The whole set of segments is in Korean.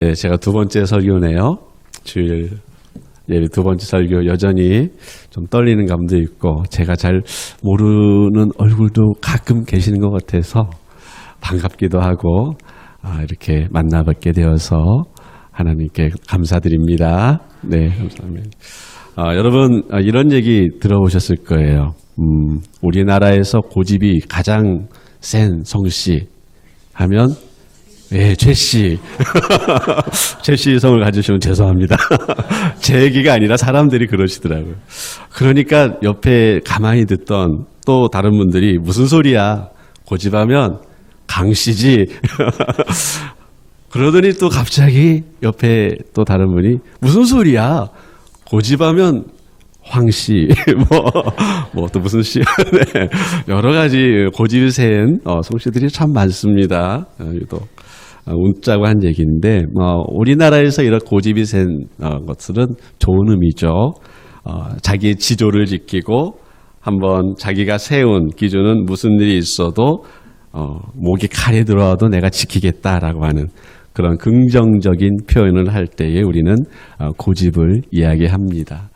네, 제가 두 번째 설교네요. 주일 예배 두 번째 설교 여전히 좀 떨리는 감도 있고 제가 잘 모르는 얼굴도 가끔 계시는 것 같아서 반갑기도 하고 이렇게 만나뵙게 되어서 하나님께 감사드립니다. 네, 감사합니다. 여러분 이런 얘기 들어보셨을 거예요. 우리나라에서 고집이 가장 센 성씨 하면 예, 최씨. 최씨 성을 가지시면 죄송합니다. 제 얘기가 아니라 사람들이 그러시더라고요. 그러니까 옆에 가만히 듣던 또 다른 분들이 무슨 소리야. 고집하면 강씨지. 그러더니 또 갑자기 옆에 또 다른 분이 무슨 소리야. 고집하면 황씨. 뭐 또 무슨 씨. 네. 여러 가지 고집이 센 성씨들이 참 많습니다. 또. 웃자고 한 얘기인데 우리나라에서 이런 고집이 센 것들은 좋은 의미죠. 자기의 지조를 지키고 한번 자기가 세운 기준은 무슨 일이 있어도 목이 칼이 들어와도 내가 지키겠다라고 하는 그런 긍정적인 표현을 할 때에 우리는 고집을 이야기합니다.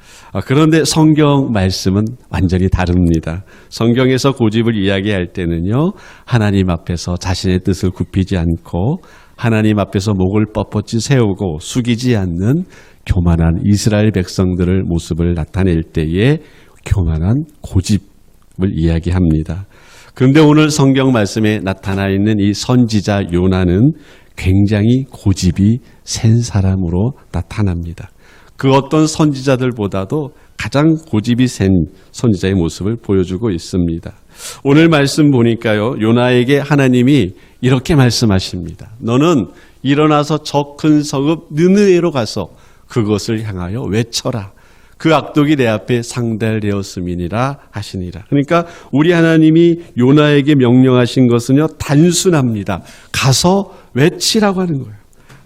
그런데 성경 말씀은 완전히 다릅니다. 성경에서 고집을 이야기할 때는요, 하나님 앞에서 자신의 뜻을 굽히지 않고 하나님 앞에서 목을 뻣뻣이 세우고 숙이지 않는 교만한 이스라엘 백성들의 모습을 나타낼 때에 교만한 고집을 이야기합니다. 그런데 오늘 성경 말씀에 나타나 있는 이 선지자 요나는 굉장히 고집이 센 사람으로 나타납니다. 그 어떤 선지자들보다도 가장 고집이 센 선지자의 모습을 보여주고 있습니다. 오늘 말씀 보니까요, 요나에게 하나님이 이렇게 말씀하십니다. 너는 일어나서 저 큰 성읍 느느웨로 가서 그것을 향하여 외쳐라. 그 악독이 내 앞에 상달되었음이니라 하시니라. 그러니까 우리 하나님이 요나에게 명령하신 것은요, 단순합니다. 가서 외치라고 하는 거예요.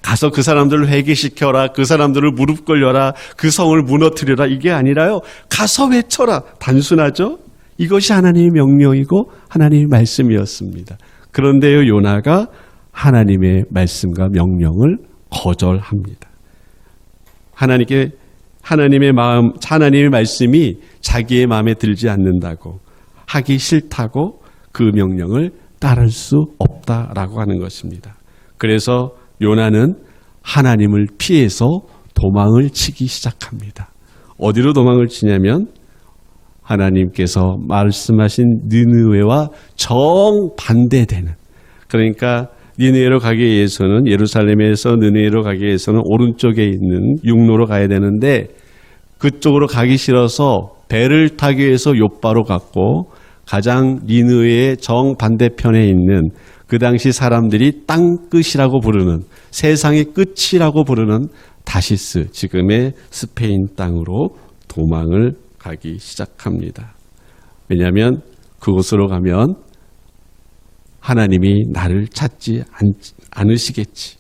가서 그 사람들을 회개시켜라. 그 사람들을 무릎 꿇려라. 그 성을 무너뜨려라. 이게 아니라요. 가서 외쳐라. 단순하죠? 이것이 하나님의 명령이고 하나님의 말씀이었습니다. 그런데요, 요나가 하나님의 말씀과 명령을 거절합니다. 하나님의 말씀이 자기의 마음에 들지 않는다고, 하기 싫다고 그 명령을 따를 수 없다라고 하는 것입니다. 그래서 요나는 하나님을 피해서 도망을 치기 시작합니다. 어디로 도망을 치냐면 하나님께서 말씀하신 느느웨와 정반대되는, 그러니까 니느웨로 가기 위해서는, 예루살렘에서 느느웨로 가기 위해서는 오른쪽에 있는 육로로 가야 되는데 그쪽으로 가기 싫어서 배를 타기 위해서 욥바로 갔고, 가장 니느웨의 정반대편에 있는 그 당시 사람들이 땅끝이라고 부르는, 세상의 끝이라고 부르는 다시스, 지금의 스페인 땅으로 도망을 가기 시작합니다. 왜냐하면 그곳으로 가면 하나님이 나를 찾지 않으시겠지.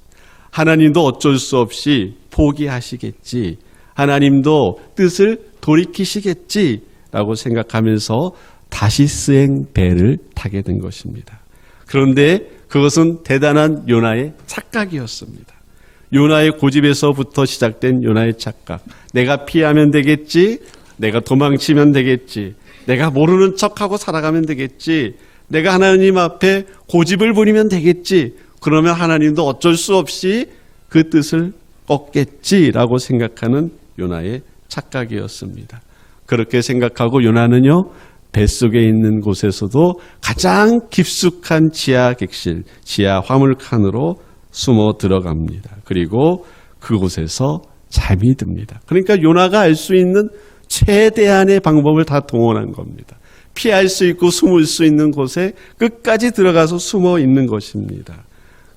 하나님도 어쩔 수 없이 포기하시겠지. 하나님도 뜻을 돌이키시겠지라고 생각하면서 다시스행 배를 타게 된 것입니다. 그런데 그것은 대단한 요나의 착각이었습니다. 요나의 고집에서부터 시작된 요나의 착각. 내가 피하면 되겠지. 내가 도망치면 되겠지. 내가 모르는 척하고 살아가면 되겠지. 내가 하나님 앞에 고집을 부리면 되겠지. 그러면 하나님도 어쩔 수 없이 그 뜻을 꺾겠지라고 생각하는 요나의 착각이었습니다. 그렇게 생각하고 요나는요, 뱃속에 있는 곳에서도 가장 깊숙한 지하 객실, 지하 화물칸으로 숨어 들어갑니다. 그리고 그곳에서 잠이 듭니다. 그러니까 요나가 알 수 있는 최대한의 방법을 다 동원한 겁니다. 피할 수 있고 숨을 수 있는 곳에 끝까지 들어가서 숨어 있는 것입니다.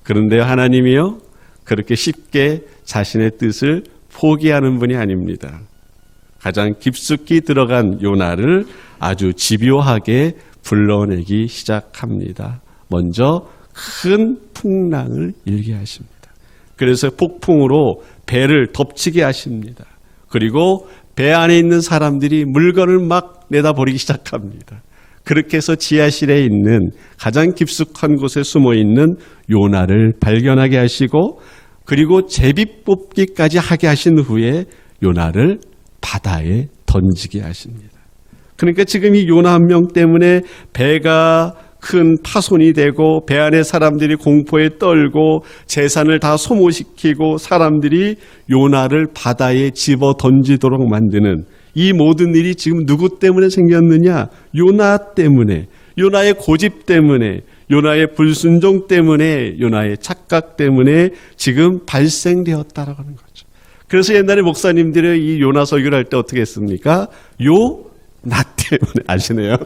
그런데 하나님이요, 그렇게 쉽게 자신의 뜻을 포기하는 분이 아닙니다. 가장 깊숙이 들어간 요나를 아주 집요하게 불러내기 시작합니다. 먼저 큰 풍랑을 일게 하십니다. 그래서 폭풍으로 배를 덮치게 하십니다. 그리고 배 안에 있는 사람들이 물건을 막 내다버리기 시작합니다. 그렇게 해서 지하실에 있는 가장 깊숙한 곳에 숨어 있는 요나를 발견하게 하시고 그리고 제비 뽑기까지 하게 하신 후에 요나를 바다에 던지게 하십니다. 그러니까 지금 이 요나 한 명 때문에 배가 큰 파손이 되고 배 안에 사람들이 공포에 떨고 재산을 다 소모시키고 사람들이 요나를 바다에 집어 던지도록 만드는 이 모든 일이 지금 누구 때문에 생겼느냐? 요나 때문에, 요나의 고집 때문에, 요나의 불순종 때문에, 요나의 착각 때문에 지금 발생되었다라고 하는 거죠. 그래서 옛날에 목사님들이 이 요나 설교를 할 때 어떻게 했습니까? 나 때문에, 아시네요?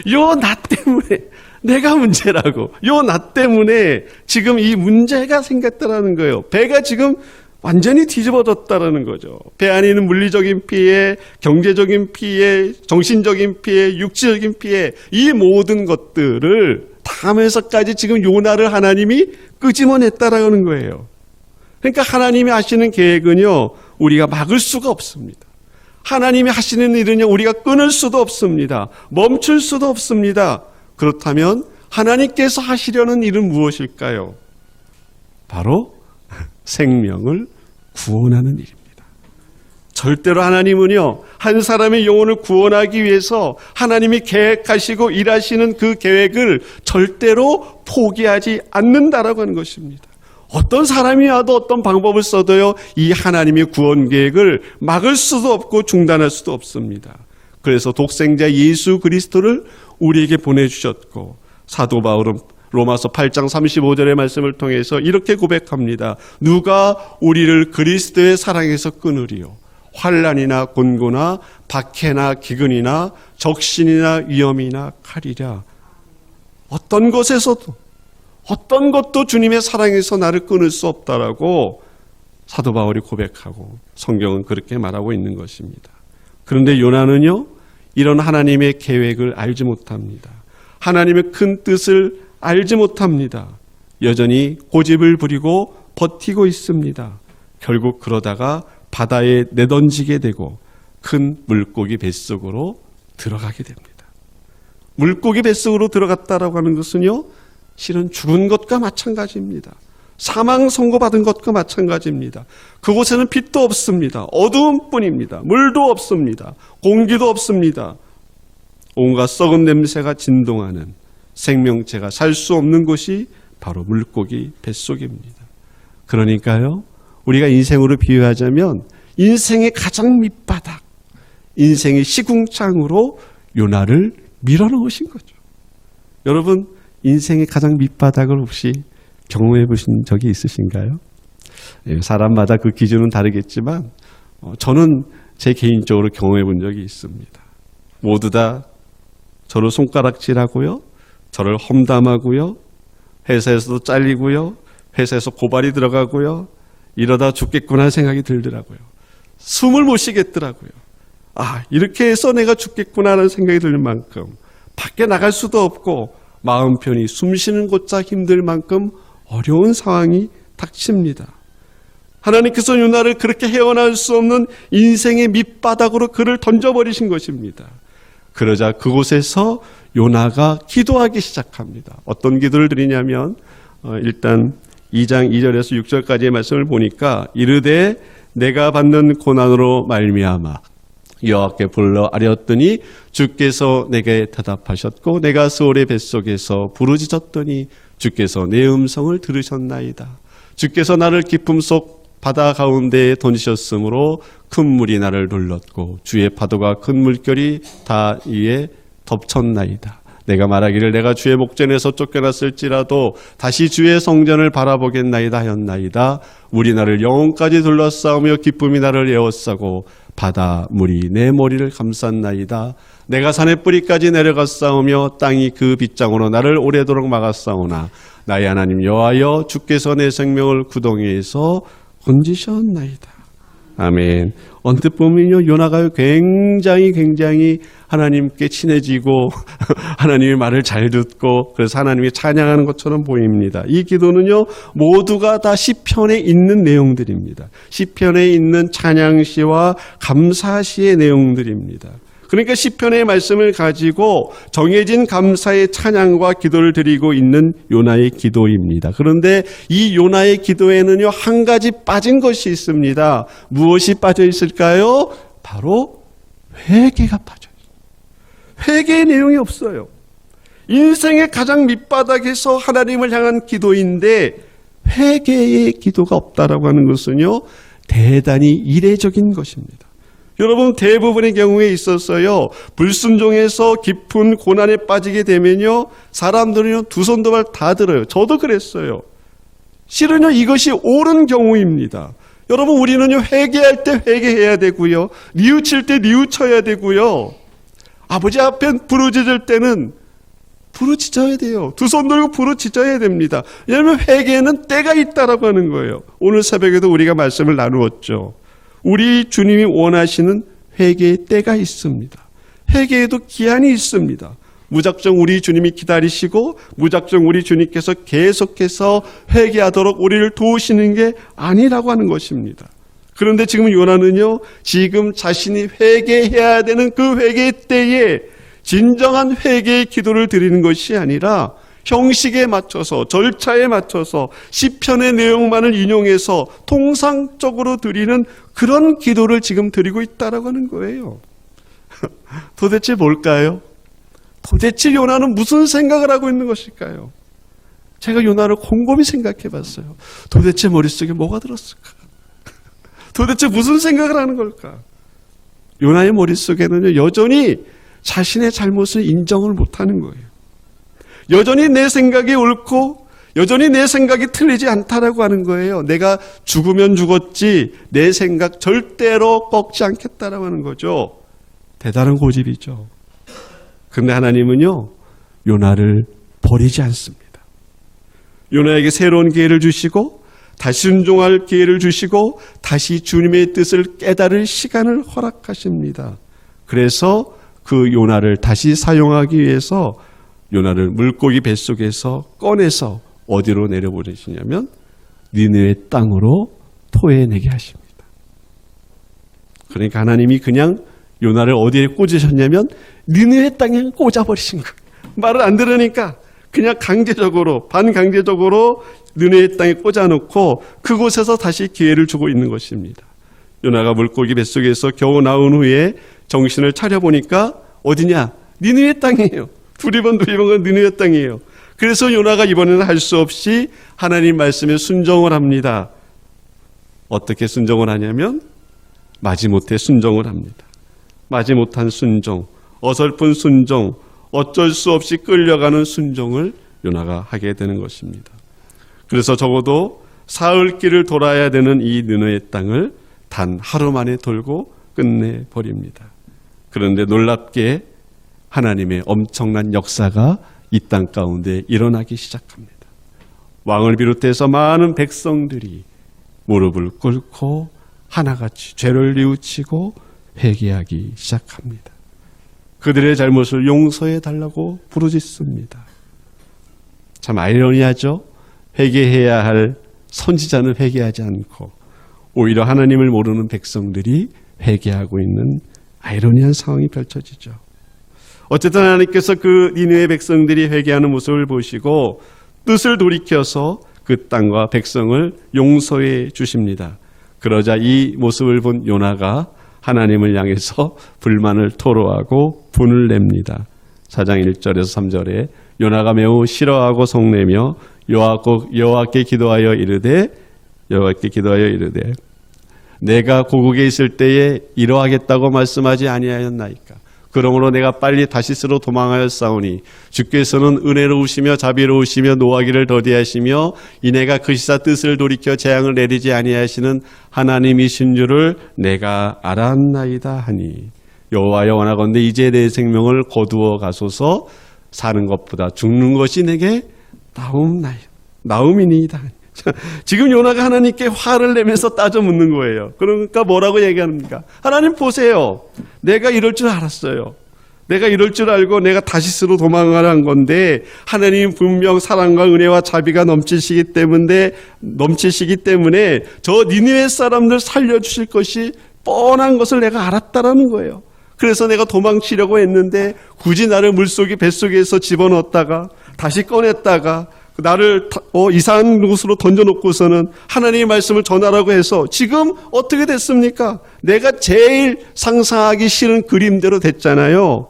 요 나 때문에 내가 문제라고, 요 나 때문에 지금 이 문제가 생겼다라는 거예요. 배가 지금 완전히 뒤집어졌다라는 거죠. 배 안에 있는 물리적인 피해, 경제적인 피해, 정신적인 피해, 육체적인 피해, 이 모든 것들을 다 하면서까지 지금 요나를 하나님이 끄집어냈다라는 거예요. 그러니까 하나님이 하시는 계획은요, 우리가 막을 수가 없습니다. 하나님이 하시는 일은요, 우리가 끊을 수도 없습니다. 멈출 수도 없습니다. 그렇다면 하나님께서 하시려는 일은 무엇일까요? 바로 생명을 구원하는 일입니다. 절대로 하나님은요, 한 사람의 영혼을 구원하기 위해서 하나님이 계획하시고 일하시는 그 계획을 절대로 포기하지 않는다라고 하는 것입니다. 어떤 사람이 와도 어떤 방법을 써도요, 이 하나님의 구원 계획을 막을 수도 없고 중단할 수도 없습니다. 그래서 독생자 예수 그리스도를 우리에게 보내주셨고, 사도 바울은 로마서 8장 35절의 말씀을 통해서 이렇게 고백합니다. 누가 우리를 그리스도의 사랑에서 끊으리요? 환난이나 곤고나 박해나 기근이나 적신이나 위험이나 칼이랴. 어떤 것에서도, 어떤 것도 주님의 사랑에서 나를 끊을 수 없다라고 사도 바울이 고백하고 성경은 그렇게 말하고 있는 것입니다. 그런데 요나는요, 이런 하나님의 계획을 알지 못합니다. 하나님의 큰 뜻을 알지 못합니다. 여전히 고집을 부리고 버티고 있습니다. 결국 그러다가 바다에 내던지게 되고 큰 물고기 뱃속으로 들어가게 됩니다. 물고기 뱃속으로 들어갔다라고 하는 것은요, 실은 죽은 것과 마찬가지입니다. 사망 선고받은 것과 마찬가지입니다. 그곳에는 빛도 없습니다. 어두움뿐입니다. 물도 없습니다. 공기도 없습니다. 온갖 썩은 냄새가 진동하는 생명체가 살 수 없는 곳이 바로 물고기 뱃속입니다. 그러니까요, 우리가 인생으로 비유하자면 인생의 가장 밑바닥, 인생의 시궁창으로 요나를 밀어넣으신 거죠. 여러분, 인생의 가장 밑바닥을 혹시 경험해 보신 적이 있으신가요? 사람마다 그 기준은 다르겠지만 저는 제 개인적으로 경험해 본 적이 있습니다. 모두 다 저를 손가락질하고요, 저를 험담하고요, 회사에서도 잘리고요, 회사에서 고발이 들어가고요, 이러다 죽겠구나 생각이 들더라고요. 숨을 못 쉬겠더라고요. 이렇게 해서 내가 죽겠구나 하는 생각이 들 만큼 밖에 나갈 수도 없고 마음 편히 숨 쉬는 것조차 힘들 만큼 어려운 상황이 닥칩니다. 하나님께서 요나를 그렇게 헤어나올 수 없는 인생의 밑바닥으로 그를 던져버리신 것입니다. 그러자 그곳에서 요나가 기도하기 시작합니다. 어떤 기도를 드리냐면 일단 2장 2절에서 6절까지의 말씀을 보니까 이르되 내가 받는 고난으로 말미암아 여호와께 불러 아뢰었더니 주께서 내게 대답하셨고 내가 스올의 뱃속에서 부르짖었더니 주께서 내 음성을 들으셨나이다. 주께서 나를 깊음 속 바다 가운데에 던지셨으므로 큰 물이 나를 눌렀고 주의 파도가 큰 물결이 다 위에 덮쳤나이다. 내가 말하기를 내가 주의 목전에서 쫓겨났을지라도 다시 주의 성전을 바라보겠나이다 하였나이다. 물이 나를 영혼까지 둘러싸우며 기쁨이 나를 에워싸고 바다 물이 내 머리를 감쌌나이다. 내가 산의 뿌리까지 내려갔사오며 땅이 그 빗장으로 나를 오래도록 막았사오나 나의 하나님 여호와여 주께서 내 생명을 구덩이에서 건지셨나이다. 아멘. 언뜻 보면요, 요나가 굉장히 하나님께 친해지고 하나님의 말을 잘 듣고 그래서 하나님이 찬양하는 것처럼 보입니다. 이 기도는요, 모두가 다 시편에 있는 내용들입니다. 시편에 있는 찬양시와 감사시의 내용들입니다. 그러니까 시편의 말씀을 가지고 정해진 감사의 찬양과 기도를 드리고 있는 요나의 기도입니다. 그런데 이 요나의 기도에는요, 한 가지 빠진 것이 있습니다. 무엇이 빠져 있을까요? 바로 회개가 빠져 있어요. 회개의 내용이 없어요. 인생의 가장 밑바닥에서 하나님을 향한 기도인데 회개의 기도가 없다라고 하는 것은요, 대단히 이례적인 것입니다. 여러분, 대부분의 경우에 있어서요, 불순종해서 깊은 고난에 빠지게 되면요, 사람들은요, 두 손 두 발 다 들어요. 저도 그랬어요. 실은요, 이것이 옳은 경우입니다. 여러분, 우리는요, 회개할 때 회개해야 되고요, 뉘우칠 때 뉘우쳐야 되고요, 아버지 앞에 부르짖을 때는 부르짖어야 돼요. 두 손 들고 부르짖어야 됩니다. 왜냐하면 회개에는 때가 있다라고 하는 거예요. 오늘 새벽에도 우리가 말씀을 나누었죠. 우리 주님이 원하시는 회개의 때가 있습니다. 회개에도 기한이 있습니다. 무작정 우리 주님이 기다리시고 무작정 우리 주님께서 계속해서 회개하도록 우리를 도우시는 게 아니라고 하는 것입니다. 그런데 지금 요나는요, 지금 자신이 회개해야 되는 그 회개의 때에 진정한 회개의 기도를 드리는 것이 아니라 형식에 맞춰서, 절차에 맞춰서 시편의 내용만을 인용해서 통상적으로 드리는 그런 기도를 지금 드리고 있다라고 하는 거예요. 도대체 뭘까요? 도대체 요나는 무슨 생각을 하고 있는 것일까요? 제가 요나를 곰곰이 생각해 봤어요. 도대체 머릿속에 뭐가 들었을까? 도대체 무슨 생각을 하는 걸까? 요나의 머릿속에는요, 여전히 자신의 잘못을 인정을 못하는 거예요. 여전히 내 생각이 옳고 여전히 내 생각이 틀리지 않다라고 하는 거예요. 내가 죽으면 죽었지 내 생각 절대로 꺾지 않겠다라고 하는 거죠. 대단한 고집이죠. 그런데 하나님은요, 요나를 버리지 않습니다. 요나에게 새로운 기회를 주시고 다시 순종할 기회를 주시고 다시 주님의 뜻을 깨달을 시간을 허락하십니다. 그래서 그 요나를 다시 사용하기 위해서 요나를 물고기 뱃속에서 꺼내서 어디로 내려보내시냐면 니느웨 땅으로 토해내게 하십니다. 그러니까 하나님이 그냥 요나를 어디에 꽂으셨냐면 니느웨 땅에 꽂아버리신 거예요. 말을 안 들으니까 그냥 강제적으로, 반강제적으로 니느웨 땅에 꽂아놓고 그곳에서 다시 기회를 주고 있는 것입니다. 요나가 물고기 뱃속에서 겨우 나온 후에 정신을 차려보니까 어디냐? 니느웨 땅이에요. 두리번 니느웨 땅이에요. 그래서 요나가 이번에는 할 수 없이 하나님 말씀에 순종을 합니다. 어떻게 순종을 하냐면 마지못해 순종을 합니다. 마지못한 순종, 어설픈 순종, 어쩔 수 없이 끌려가는 순종을 요나가 하게 되는 것입니다. 그래서 적어도 사흘길을 돌아야 되는 이 니느웨 땅을 단 하루 만에 돌고 끝내버립니다. 그런데 놀랍게 하나님의 엄청난 역사가 이 땅 가운데 일어나기 시작합니다. 왕을 비롯해서 많은 백성들이 무릎을 꿇고 하나같이 죄를 뉘우치고 회개하기 시작합니다. 그들의 잘못을 용서해 달라고 부르짖습니다. 참 아이러니하죠? 회개해야 할 선지자는 회개하지 않고 오히려 하나님을 모르는 백성들이 회개하고 있는 아이러니한 상황이 펼쳐지죠. 어쨌든 하나님께서 그 니느웨 백성들이 회개하는 모습을 보시고 뜻을 돌이켜서 그 땅과 백성을 용서해 주십니다. 그러자 이 모습을 본 요나가 하나님을 향해서 불만을 토로하고 분을 냅니다. 4장 1절에서 3절에 요나가 매우 싫어하고 성내며 여호와께 기도하여 이르되 내가 고국에 있을 때에 이러하겠다고 말씀하지 아니하였나이까. 그러므로 내가 빨리 다시스로 도망하였사오니 주께서는 은혜로우시며 자비로우시며 노하기를 더디하시며 이내가 그 시사 뜻을 돌이켜 재앙을 내리지 아니하시는 하나님이신 줄을 내가 알았나이다 하니 여호와여 원하건대 이제 내 생명을 거두어 가소서. 사는 것보다 죽는 것이 내게 나음이니이다. 지금 요나가 하나님께 화를 내면서 따져 묻는 거예요. 그러니까 뭐라고 얘기합니까? 하나님 보세요. 내가 이럴 줄 알았어요. 내가 이럴 줄 알고 내가 다시스로 도망을 한 건데 하나님 분명 사랑과 은혜와 자비가 넘치시기 때문에 저 니느웨 사람들 살려주실 것이 뻔한 것을 내가 알았다라는 거예요. 그래서 내가 도망치려고 했는데 굳이 나를 물속에 뱃속에서 집어넣었다가 다시 꺼냈다가 나를 이상한 곳으로 던져놓고서는 하나님의 말씀을 전하라고 해서 지금 어떻게 됐습니까? 내가 제일 상상하기 싫은 그림대로 됐잖아요.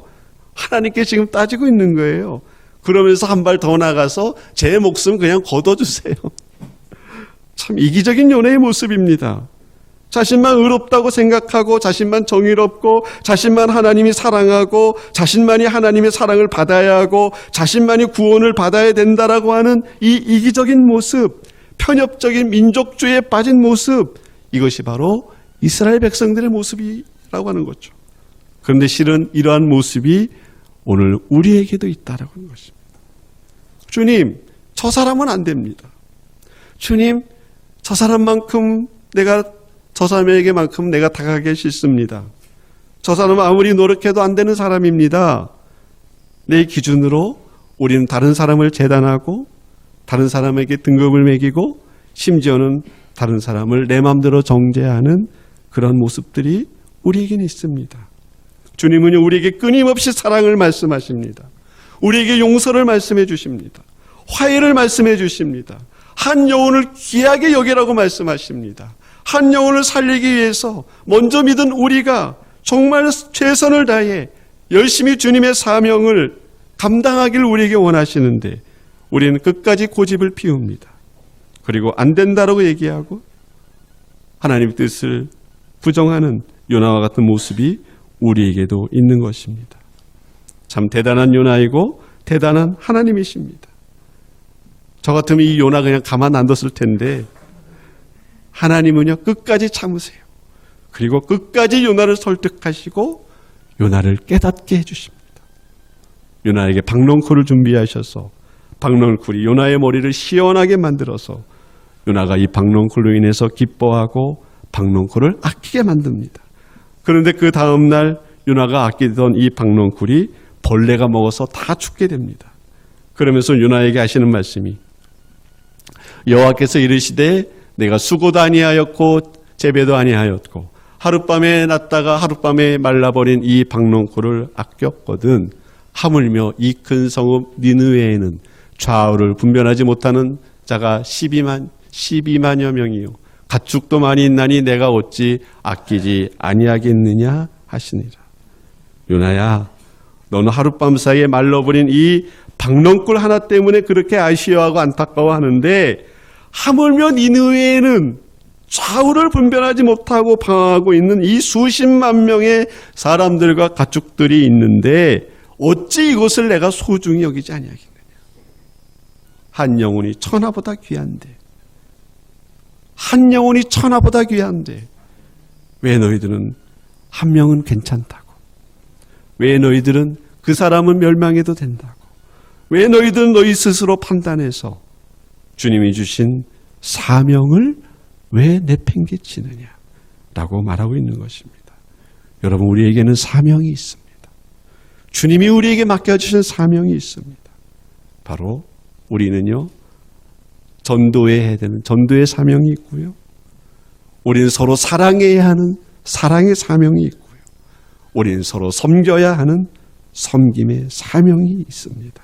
하나님께 지금 따지고 있는 거예요. 그러면서 한 발 더 나가서 제 목숨 그냥 걷어주세요. 참 이기적인 요나의 모습입니다. 자신만 의롭다고 생각하고 자신만 정의롭고 자신만 하나님이 사랑하고 자신만이 하나님의 사랑을 받아야 하고 자신만이 구원을 받아야 된다라고 하는 이 이기적인 모습, 편협적인 민족주의에 빠진 모습, 이것이 바로 이스라엘 백성들의 모습이라고 하는 거죠. 그런데 실은 이러한 모습이 오늘 우리에게도 있다라고 하는 것입니다. 주님, 저 사람은 안 됩니다. 주님, 저 사람에게만큼 내가 다가가기 싫습니다. 저 사람은 아무리 노력해도 안 되는 사람입니다. 내 기준으로 우리는 다른 사람을 재단하고 다른 사람에게 등급을 매기고 심지어는 다른 사람을 내 마음대로 정죄하는 그런 모습들이 우리에게는 있습니다. 주님은요, 우리에게 끊임없이 사랑을 말씀하십니다. 우리에게 용서를 말씀해 주십니다. 화해를 말씀해 주십니다. 한 영혼을 귀하게 여기라고 말씀하십니다. 한 영혼을 살리기 위해서 먼저 믿은 우리가 정말 최선을 다해 열심히 주님의 사명을 감당하길 우리에게 원하시는데 우리는 끝까지 고집을 피웁니다. 그리고 안 된다라고 얘기하고 하나님의 뜻을 부정하는 요나와 같은 모습이 우리에게도 있는 것입니다. 참 대단한 요나이고 대단한 하나님이십니다. 저 같으면 이 요나 그냥 가만 안 뒀을 텐데 하나님은요 끝까지 참으세요. 그리고 끝까지 요나를 설득하시고 요나를 깨닫게 해주십니다. 요나에게 박넝쿨을 준비하셔서 박넝쿨이 요나의 머리를 시원하게 만들어서 요나가 이 박넝쿨로 인해서 기뻐하고 박넝쿨을 아끼게 만듭니다. 그런데 그 다음날 요나가 아끼던 이 박넝쿨이 벌레가 먹어서 다 죽게 됩니다. 그러면서 요나에게 하시는 말씀이 여호와께서 이르시되 내가 수고도 아니하였고 재배도 아니하였고 하룻밤에 났다가 하룻밤에 말라버린 이 박넝쿨을 아꼈거든 하물며 이 큰 성읍 니느웨에는 좌우를 분별하지 못하는 자가 12만여 명이요 가축도 많이 있나니 내가 어찌 아끼지 아니하겠느냐 하시니라. 요나야, 너는 하룻밤 사이에 말라버린 이 박넝쿨 하나 때문에 그렇게 아쉬워하고 안타까워하는데 하물며 니느웨에는 좌우를 분별하지 못하고 방황하고 있는 이 수십만 명의 사람들과 가축들이 있는데 어찌 이것을 내가 소중히 여기지 아니하겠느냐. 한 영혼이 천하보다 귀한데 한 영혼이 천하보다 귀한데 왜 너희들은 한 명은 괜찮다고, 왜 너희들은 그 사람은 멸망해도 된다고, 왜 너희들은 너희 스스로 판단해서 주님이 주신 사명을 왜 내팽개치느냐 라고 말하고 있는 것입니다. 여러분, 우리에게는 사명이 있습니다. 주님이 우리에게 맡겨주신 사명이 있습니다. 바로 우리는요 전도해야 되는 전도의 사명이 있고요, 우리는 서로 사랑해야 하는 사랑의 사명이 있고요, 우리는 서로 섬겨야 하는 섬김의 사명이 있습니다.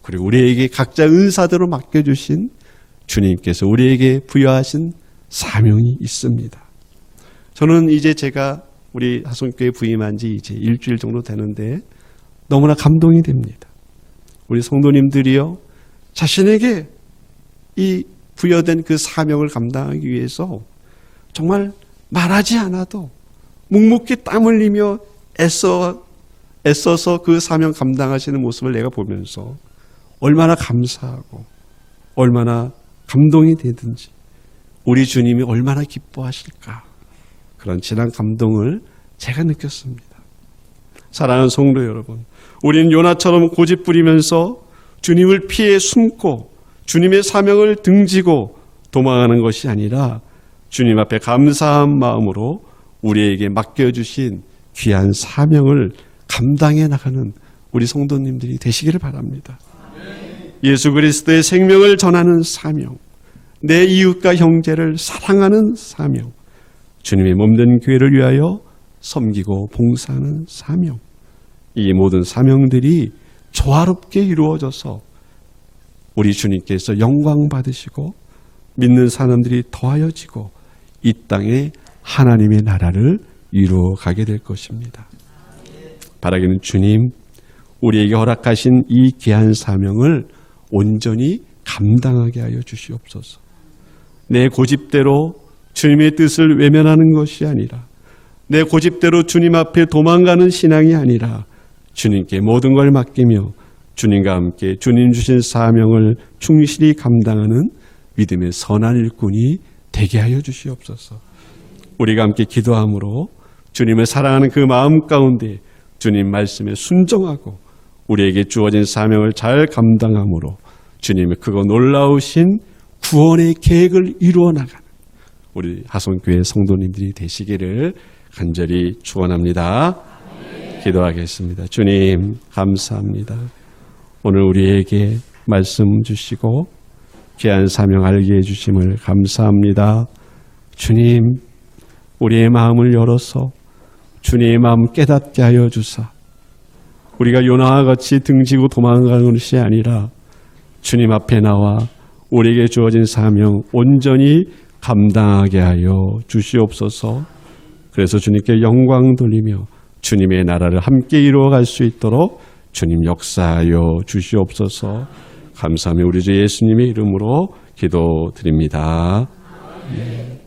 그리고 우리에게 각자 은사대로 맡겨주신 주님께서 우리에게 부여하신 사명이 있습니다. 저는 이제 제가 우리 하송교회 부임한 지 이제 일주일 정도 되는데 너무나 감동이 됩니다. 우리 성도님들이요 자신에게 이 부여된 그 사명을 감당하기 위해서 정말 말하지 않아도 묵묵히 땀 흘리며 애써서 그 사명 감당하시는 모습을 내가 보면서 얼마나 감사하고 얼마나 감동이 되든지 우리 주님이 얼마나 기뻐하실까, 그런 진한 감동을 제가 느꼈습니다. 사랑하는 성도 여러분, 우리는 요나처럼 고집 부리면서 주님을 피해 숨고 주님의 사명을 등지고 도망하는 것이 아니라 주님 앞에 감사한 마음으로 우리에게 맡겨주신 귀한 사명을 감당해 나가는 우리 성도님들이 되시기를 바랍니다. 예수 그리스도의 생명을 전하는 사명, 내 이웃과 형제를 사랑하는 사명, 주님의 몸된 교회를 위하여 섬기고 봉사하는 사명, 이 모든 사명들이 조화롭게 이루어져서 우리 주님께서 영광 받으시고 믿는 사람들이 더하여지고 이 땅에 하나님의 나라를 이루어가게 될 것입니다. 바라기는 주님, 우리에게 허락하신 이 귀한 사명을 온전히 감당하게 하여 주시옵소서. 내 고집대로 주님의 뜻을 외면하는 것이 아니라, 내 고집대로 주님 앞에 도망가는 신앙이 아니라 주님께 모든 걸 맡기며 주님과 함께 주님 주신 사명을 충실히 감당하는 믿음의 선한 일꾼이 되게 하여 주시옵소서. 우리가 함께 기도함으로 주님을 사랑하는 그 마음 가운데 주님 말씀에 순종하고 우리에게 주어진 사명을 잘 감당함으로 주님의 크고 놀라우신 구원의 계획을 이루어 나가는 우리 하송교회 성도님들이 되시기를 간절히 축원합니다. 기도하겠습니다. 주님 감사합니다. 오늘 우리에게 말씀 주시고 귀한 사명 알게 해주심을 감사합니다. 주님, 우리의 마음을 열어서 주님의 마음 깨닫게 하여 주사 우리가 요나와 같이 등지고 도망가는 것이 아니라 주님 앞에 나와 우리에게 주어진 사명 온전히 감당하게 하여 주시옵소서. 그래서 주님께 영광 돌리며 주님의 나라를 함께 이루어갈 수 있도록 주님 역사하여 주시옵소서. 감사하며 우리 주 예수님의 이름으로 기도드립니다. 네.